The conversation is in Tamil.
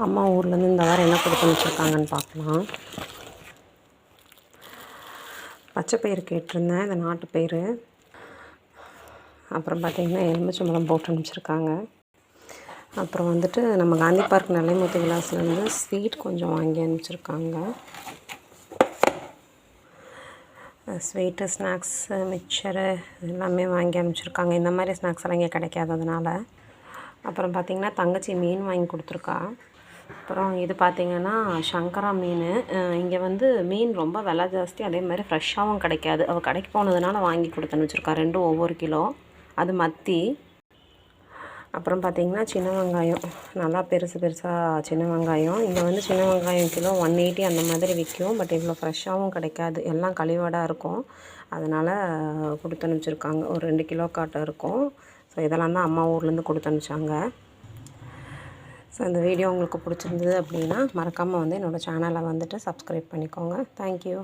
அம்மா ஊர்லேருந்து இந்த வாரம் என்ன கொடுத்து வச்சுருக்காங்கன்னு பார்க்கலாம். பச்சைப்பயிறு கேட்டிருந்தேன், இந்த நாட்டுப்பயிறு. அப்புறம் பார்த்திங்கன்னா எலுமிச்சம்பழம் போட்டு அனுப்பிச்சிருக்காங்க. அப்புறம் வந்துட்டு நம்ம காந்தி பார்க் நிலைமுத்து விலாஸ்லேருந்து ஸ்வீட் கொஞ்சம் வாங்கி அனுப்பிச்சிருக்காங்க. ஸ்வீட்டு, ஸ்நாக்ஸு, மிக்சரு எல்லாமே வாங்கி அனுப்பிச்சிருக்காங்க. இந்த மாதிரி ஸ்நாக்ஸ் எல்லாம் இங்கே கிடைக்காததுனால. அப்புறம் பார்த்திங்கன்னா தங்கச்சி மீன் வாங்கி கொடுத்துருக்கா. அப்புறம் இது பார்த்திங்கன்னா சங்கரா மீன். இங்கே வந்து மீன் ரொம்ப விலை ஜாஸ்தி, அதே மாதிரி ஃப்ரெஷ்ஷாகவும் கிடைக்காது. அவள் கடைக்கு போனதுனால வாங்கி கொடுத்து அனுப்பிச்சிருக்கா. 2 ஒவ்வொரு கிலோ. அது மத்தி. அப்புறம் பார்த்திங்கன்னா சின்ன வெங்காயம், நல்லா பெருசு பெருசாக சின்ன வெங்காயம். இங்கே வந்து சின்ன வெங்காயம் கிலோ 180 அந்த மாதிரி விற்கும். பட் இவ்வளோ ஃப்ரெஷ்ஷாகவும் கிடைக்காது, எல்லாம் கழிவாடாக இருக்கும். அதனால் கொடுத்து அனுப்பிச்சிருக்காங்க. ஒரு 2 கிலோ காட்டம் இருக்கும். ஸோ இதெல்லாம் தான் அம்மா ஊர்லேருந்து கொடுத்து அனுப்பிச்சாங்க. ஸோ இந்த வீடியோ உங்களுக்கு பிடிச்சிருந்தது அப்படின்னா மறக்காமல் வந்து என்னோடய சேனலை வந்துட்டு சப்ஸ்கிரைப் பண்ணிக்கோங்க. தேங்க்யூ.